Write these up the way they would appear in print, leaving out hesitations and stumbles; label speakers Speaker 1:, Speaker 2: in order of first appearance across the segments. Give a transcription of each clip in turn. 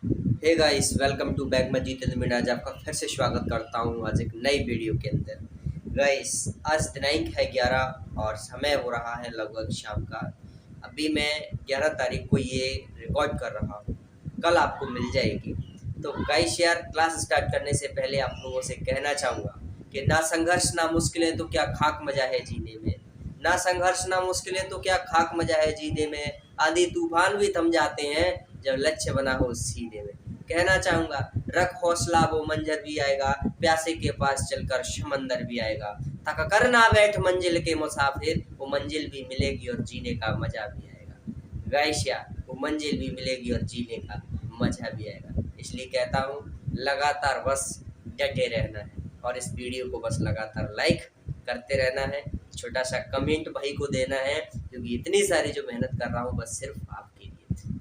Speaker 1: Hey guys, welcome to back. मैं जितेंद्र मीणा आज आपका फिर से स्वागत करता हूँ आज एक नई वीडियो के अंदर। गाइस, आज दिनांक है 11 और समय हो रहा है लगभग शाम का। अभी मैं 11 तारीख को ये रिकॉर्ड कर रहा हूँ, कल आपको मिल जाएगी। तो गाइस यार, क्लास स्टार्ट करने से पहले आप लोगों से कहना चाहूँगा कि ना संघर्ष ना मुश्किलें तो क्या खाक मजा है जीने में। ना संघर्ष ना मुश्किलें तो क्या खाक मजा है जीने में। आंधी तूफान भी थम जाते हैं जब लक्ष्य बना हो सीने में। कहना चाहूंगा, रख हौसला वो मंजर भी आएगा, प्यासे के पास चलकर समंदर भी आएगा। थक कर ना बैठ मंजिल के मुसाफिर, वो मंजिल भी मिलेगी और जीने का मजा भी आएगा। गाइशिया, वो मंजिल भी मिलेगी और जीने का मजा भी आएगा। इसलिए कहता हूँ, लगातार बस डटे रहना है और इस वीडियो को बस लगातार लाइक करते रहना है। छोटा सा कमेंट भाई को देना है, क्योंकि इतनी सारी जो मेहनत कर रहा हूँ बस सिर्फ आपके लिए।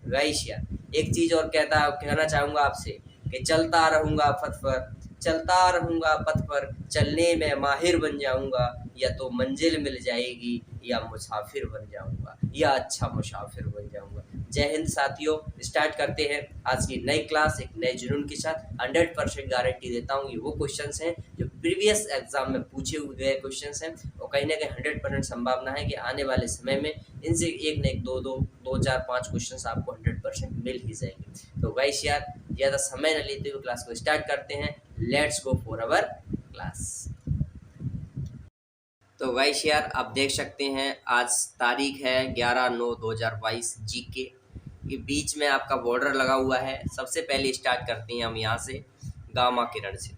Speaker 1: गाइशिया, एक चीज और कहना चाहूंगा आपसे कि चलता रहूंगा पथ पर, चलने में माहिर बन जाऊंगा। या तो मंजिल मिल जाएगी या मुसाफिर बन जाऊंगा, या अच्छा मुसाफिर बन जाऊंगा। जय हिंद साथियों, स्टार्ट करते हैं आज की नई क्लास एक नए जुनून के साथ। 100% गारंटी देता हूँ ये वो क्वेश्चंस हैं जो प्रीवियस एग्जाम में पूछे हुए गए क्वेश्चंस हैं, और कहीं ना कहीं 100% संभावना है कि आने वाले समय में इनसे एक न एक दो चार पाँच क्वेश्चंस आपको 100% मिल ही जाएंगे। तो गाइस यार, ज़्यादा समय न लेते हुए क्लास को स्टार्ट करते हैं। Let's go for our class. तो गाइस यार, आप देख सकते हैं आज तारीख है 11/9/2022। जीके के बीच में आपका बॉर्डर लगा हुआ है। सबसे पहले स्टार्ट करते हैं हम यहाँ से गामा किरण से।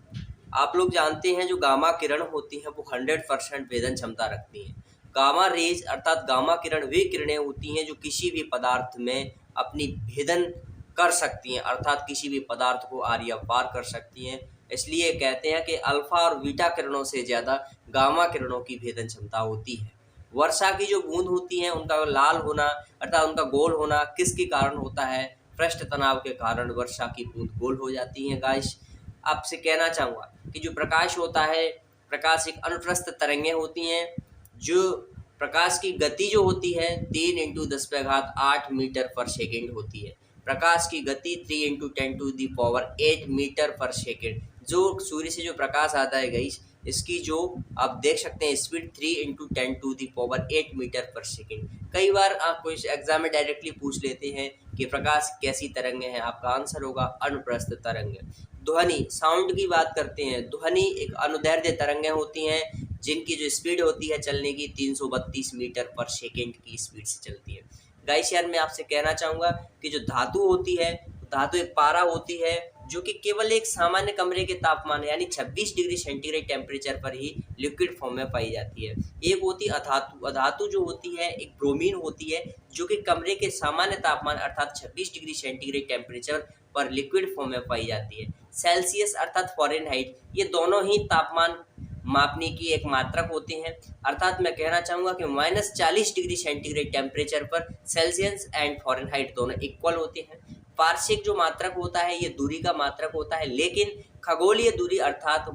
Speaker 1: आप लोग जानते हैं जो गामा किरण होती है वो 100% भेदन क्षमता रखती हैं। गामा रेज अर्थात गामा किरण वे किरणें होती हैं जो किसी भी पदार्थ में अपनी भेदन कर सकती हैं, अर्थात किसी भी पदार्थ को आर या पार कर सकती हैं। इसलिए कहते हैं कि अल्फा और बीटा किरणों से ज़्यादा गामा किरणों की भेदन क्षमता होती है। वर्षा की जो बूंद होती हैं उनका लाल होना अर्थात उनका गोल होना किसके कारण होता है? पृष्ठ तनाव के कारण वर्षा की बूंद गोल हो जाती हैं। गाइस, आपसे कहना चाहूँगा कि जो प्रकाश होता है, प्रकाश एक अनुप्रस्थ तरंगें होती हैं। जो प्रकाश की गति जो होती है 3 × 10⁸ मीटर पर सेकेंड होती है। प्रकाश की गति 3 × 10⁸ मीटर पर सेकेंड। जो सूर्य से जो प्रकाश आता है गाइस, इसकी जो आप देख सकते हैं स्पीड 3 × 10⁸ मीटर पर सेकेंड। कई बार आपको इस एग्जाम में डायरेक्टली पूछ लेते हैं कि प्रकाश कैसी तरंगें हैं। आपका आंसर होगा अनुप्रस्थ तरंगें। ध्वनि साउंड की बात करते हैं। ध्वनि एक अनुदैर्ध्य तरंगें होती हैं जिनकी जो स्पीड होती है चलने की 332 मीटर पर सेकेंड की स्पीड से चलती है। गाइस यार, मैं आपसे कहना चाहूँगा कि जो धातु होती है, धातु एक पारा होती है जो कि केवल एक सामान्य कमरे के तापमान यानी 26 डिग्री सेंटीग्रेड टेम्परेचर पर ही लिक्विड फॉर्म में पाई जाती है। एक होती अधातु। अधातु जो होती है एक ब्रोमीन होती है जो कि कमरे के सामान्य तापमान अर्थात 26 डिग्री सेंटीग्रेड टेम्परेचर पर लिक्विड फॉर्म में पाई जाती है। सेल्सियस अर्थात फ़ारेनहाइट, ये दोनों ही तापमान मापने की एक मात्रक होते हैं। अर्थात मैं कहना चाहूँगा कि -40 डिग्री सेंटीग्रेड टेम्परेचर पर सेल्सियस एंड फ़ारेनहाइट दोनों इक्वल होते हैं। वार्षिक जो मात्रक होता है ये दूरी का मात्रक होता है, लेकिन खगोलीय दूरी अर्थात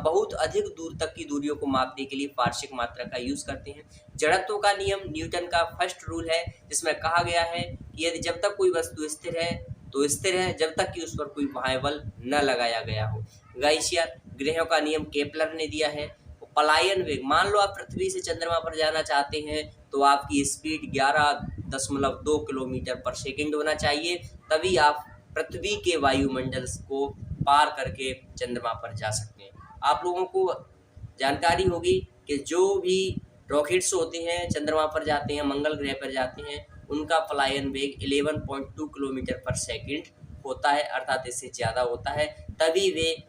Speaker 1: बहुत अधिक दूर तक की दूरियों को मापने के लिए वार्षिक मात्रक का यूज़ करते हैं। जड़त्व का नियम न्यूटन का फर्स्ट रूल है, जिसमें कहा गया है कि यदि जब तक कोई वस्तु स्थिर है तो स्थिर है, जब तक कि उस पर कोई बाह्य बल न लगाया गया हो। गाइस यार, ग्रहों का नियम केपलर ने दिया है। पलायन वेग, मान लो आप पृथ्वी से चंद्रमा पर जाना चाहते हैं तो आपकी स्पीड 11.2 किलोमीटर पर सेकेंड होना चाहिए, तभी आप पृथ्वी के वायुमंडल को पार करके चंद्रमा पर जा सकते हैं। आप लोगों को जानकारी होगी कि जो भी रॉकेट्स होते हैं चंद्रमा पर जाते हैं, मंगल ग्रह पर जाते हैं, उनका पलायन वेग 11.2 किलोमीटर पर सेकेंड होता है, अर्थात इससे ज़्यादा होता है। तभी वे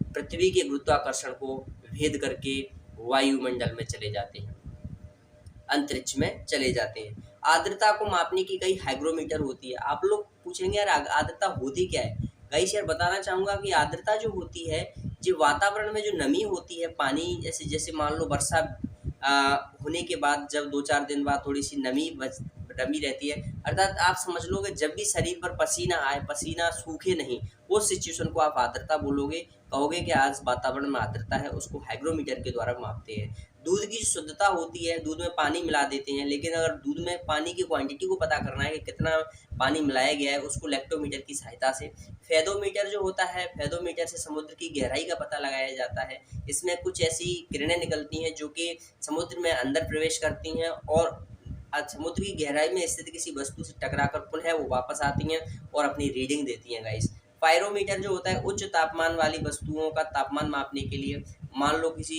Speaker 1: पृथ्वी के गुरुत्वाकर्षण को भेद करके वायुमंडल में चले जाते हैं, अंतरिक्ष में चले जाते हैं। आर्द्रता को मापने की कई हाइग्रोमीटर होती है। आप लोग पूछेंगे यार आर्द्रता होती क्या है? गाइस यार, बताना चाहूँगा कि आर्द्रता जो होती है, जो वातावरण में जो नमी होती है, पानी जैसे मान लो वर्षा होने के बाद जब 2-4 दिन बाद थोड़ी सी नमी रहती है, अर्थात आप समझ लो कि जब भी शरीर पर पसीना आए, पसीना सूखे नहीं, उस सिचुएशन को आप आर्द्रता बोलोगे। कहोगे कि आज वातावरण में आर्द्रता है, उसको हाइग्रोमीटर के द्वारा मापते हैं। दूध की शुद्धता होती है, दूध में पानी मिला देते हैं, लेकिन अगर दूध में पानी की क्वांटिटी को पता करना है कि कितना पानी मिलाया गया है, उसको लैक्टोमीटर की सहायता से, फेदोमीटर जो होता है, फेदोमीटर से समुद्र की गहराई का पता लगाया जाता है। इसमें कुछ ऐसी किरणें निकलती हैं जो कि समुद्र में अंदर प्रवेश करती हैं और समुद्र की गहराई में स्थित किसी वस्तु से टकराकर पुनः वो वापस आती हैं और अपनी रीडिंग देती हैं गाइस। पायरोमीटर जो होता है उच्च तापमान वाली वस्तुओं का तापमान मापने के लिए, मान लो किसी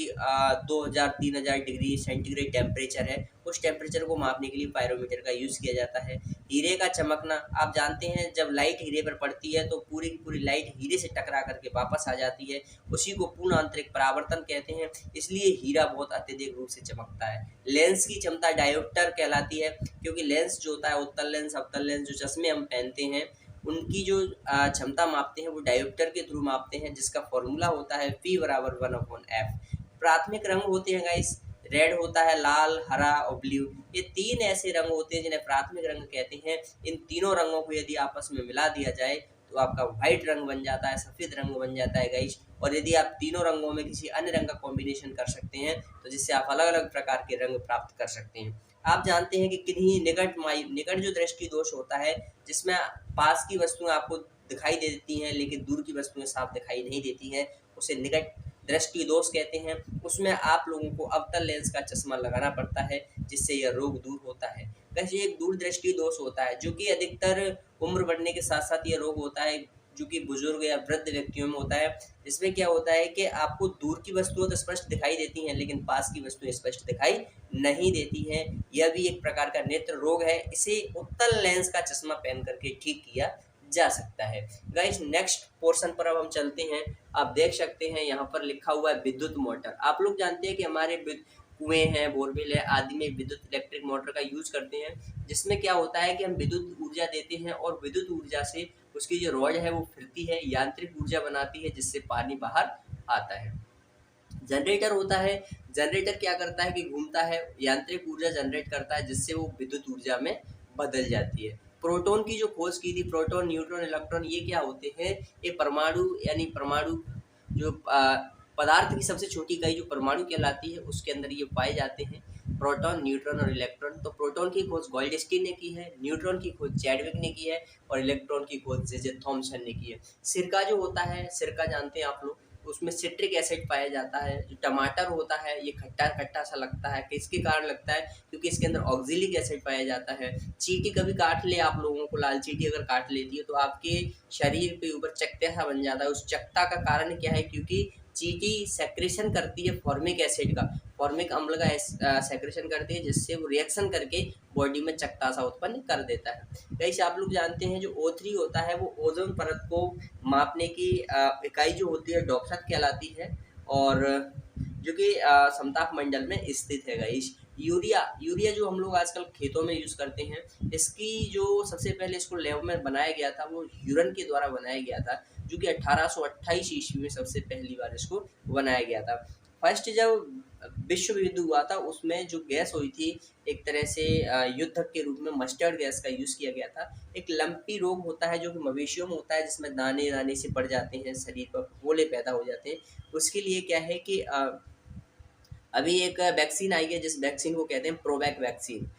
Speaker 1: 2000-3000 डिग्री सेंटीग्रेड टेम्परेचर है, उस टेम्परेचर को मापने के लिए पायरोमीटर का यूज़ किया जाता है। हीरे का चमकना, आप जानते हैं जब लाइट हीरे पर पड़ती है तो पूरी की पूरी लाइट हीरे से टकरा करके वापस आ जाती है, उसी को पूर्ण आंतरिक परावर्तन कहते हैं, इसलिए हीरा बहुत अत्यधिक रूप से चमकता है। लेंस की क्षमता डायोप्टर कहलाती है, क्योंकि लेंस जो होता है, उत्तल लेंस, अवतल लेंस, जो चश्मे हम पहनते हैं, उनकी जो क्षमता मापते हैं वो डायोप्टर के थ्रू मापते हैं, जिसका फॉर्मूला होता है P = 1/f। प्राथमिक रंग होते हैं गाइस, रेड होता है, लाल, हरा और ब्लू, ये 3 ऐसे रंग होते हैं जिन्हें प्राथमिक रंग कहते हैं। इन तीनों रंगों को यदि आपस में मिला दिया जाए तो आपका व्हाइट रंग बन जाता है, सफ़ेद रंग बन जाता है गाइस। और यदि आप तीनों रंगों में किसी अन्य रंग का कॉम्बिनेशन कर सकते हैं तो जिससे आप अलग अलग प्रकार के रंग प्राप्त कर सकते हैं। आप जानते हैं कि किन्हीं निकट जो दृष्टि दोष होता है, जिसमें पास की वस्तुएं आपको दिखाई दे देती हैं लेकिन दूर की वस्तुएं साफ दिखाई नहीं देती हैं, उसे निकट दृष्टि दोष कहते हैं। उसमें आप लोगों को अवतल लेंस का चश्मा लगाना पड़ता है, जिससे यह रोग दूर होता है। वैसे एक दूर दृष्टि दोष होता है जो कि अधिकतर उम्र बढ़ने के साथ साथ यह रोग होता है, जो कि बुजुर्ग या वृद्ध व्यक्तियों में होता है। इसमें क्या होता है कि आपको दूर की वस्तुएं तो स्पष्ट दिखाई देती हैं लेकिन पास की वस्तुएं स्पष्ट दिखाई नहीं देती हैं। यह भी एक प्रकार का नेत्र रोग है, इसे उत्तल लेंस का चश्मा पहन करके ठीक किया जा सकता है। गाइस नेक्स्ट पोर्शन पर अब हम चलते हैं। आप देख सकते हैं यहाँ पर लिखा हुआ है विद्युत मोटर। आप लोग जानते हैं कि हमारे कुएं हैं, बोरवेल है आदि में विद्युत इलेक्ट्रिक मोटर का यूज करते हैं, जिसमें क्या होता है कि हम विद्युत ऊर्जा देते हैं और विद्युत ऊर्जा से उसकी जो रॉड है वो फिरती है, यांत्रिक ऊर्जा बनाती है, जिससे पानी बाहर आता है। जनरेटर होता है, जनरेटर क्या करता है कि घूमता है, यांत्रिक ऊर्जा जनरेट करता है, जिससे वो विद्युत ऊर्जा में बदल जाती है। प्रोटॉन की जो खोज की थी, प्रोटॉन, न्यूट्रॉन, इलेक्ट्रॉन, ये क्या होते हैं, ये परमाणु यानी परमाणु जो पदार्थ की सबसे छोटी इकाई जो परमाणु कहलाती है उसके अंदर ये पाए जाते हैं, प्रोटॉन, न्यूट्रॉन और इलेक्ट्रॉन। तो प्रोटॉन की खोज गोल्डस्टीन ने की है, न्यूट्रॉन की खोज चैडविक ने की है और इलेक्ट्रॉन की खोज जे थॉमसन ने की है। सिरका जो होता है, सिरका जानते हैं आप लोग, उसमें सिट्रिक एसिड पाया जाता है। जो टमाटर होता है ये खट्टा खट्टा सा लगता है, किसके कारण लगता है, क्योंकि इसके अंदर ऑक्जेलिक एसिड पाया जाता है। चींटी कभी काट ले आप लोगों को, लाल चींटी अगर काट लेती है तो आपके शरीर पे ऊपर चकत्ता सा बन जाता है। उस चकत्ता का कारण क्या है, क्योंकि चींटी सेक्रेशन करती है फॉर्मिक एसिड का, फॉर्मिक अम्ल का सेक्रेशन करती है, जिससे वो रिएक्शन करके बॉडी में चकत्ता सा उत्पन्न कर देता है। वैसे आप लोग जानते हैं जो O3 होता है वो ओजोन परत को मापने की इकाई जो होती है डॉप्लर कहलाती है, और जो कि समताप मंडल में स्थित है गाइस। यूरिया जो हम लोग आजकल खेतों में यूज़ करते हैं, इसकी जो सबसे पहले इसको लैब में बनाया गया था वो ह्यूरन के द्वारा बनाया गया था, जो कि 1828 ईस्वी में सबसे पहली बार इसको बनाया गया था। फर्स्ट जब विश्व युद्ध हुआ था उसमें जो गैस हुई थी एक तरह से युद्ध के रूप में मस्टर्ड गैस का यूज़ किया गया था। एक लंपी रोग होता है जो कि मवेशियों में होता है, जिसमें दाने दाने से बढ़ जाते हैं, शरीर पर फोले पैदा हो जाते हैं। उसके लिए क्या है कि अभी एक वैक्सीन आई है जिस वैक्सीन को कहते हैं प्रोवैक वैक्सीन।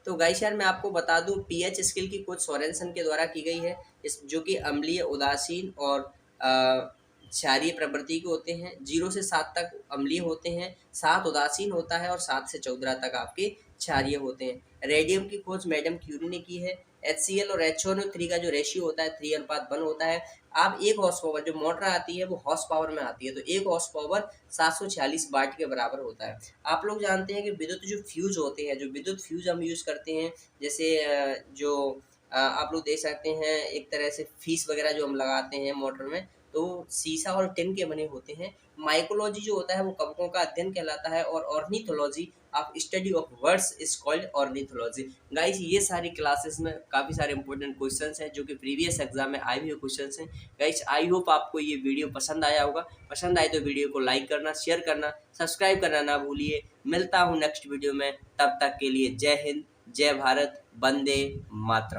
Speaker 1: तो गाइस यार मैं आपको बता दूं पीएच स्केल की खोज सोरेनसन के द्वारा की गई है, इस जो कि अम्लीय, उदासीन और क्षारीय प्रवृत्ति के होते हैं। 0 से 7 तक अम्लीय होते हैं, 7 उदासीन होता है और 7 से 14 तक आपके क्षारीय होते हैं। रेडियम की खोज मैडम क्यूरी ने की है। HCl और HNO3 का जो रेशियो होता है 3:1 होता है। आप 1 हॉर्स पावर जो मोटर आती है वो हॉर्स पावर में आती है, तो 1 हॉर्स पावर 746 वाट के बराबर होता है। आप लोग जानते हैं कि विद्युत जो फ्यूज होते हैं, जो विद्युत फ्यूज हम यूज़ करते हैं, जैसे जो आप लोग देख सकते हैं एक तरह से फीस वगैरह जो हम लगाते हैं मोटर में, तो शीशा और टिन के बने होते हैं। माइकोलॉजी जो होता है वो कवकों का अध्ययन कहलाता है, और ornithology of study of birds is called ornithology. Guys ये सारी क्लासेस में काफ़ी सारे इंपॉर्टेंट क्वेश्चंस हैं जो कि प्रीवियस एग्जाम में आए हुए क्वेश्चंस हैं। गाइस आई होप आपको ये वीडियो पसंद आया होगा। पसंद आए तो वीडियो को लाइक करना, शेयर करना, सब्सक्राइब करना ना भूलिए। मिलता हूँ नेक्स्ट वीडियो में, तब तक के लिए जय हिंद, जय भारत, वंदे मातरम।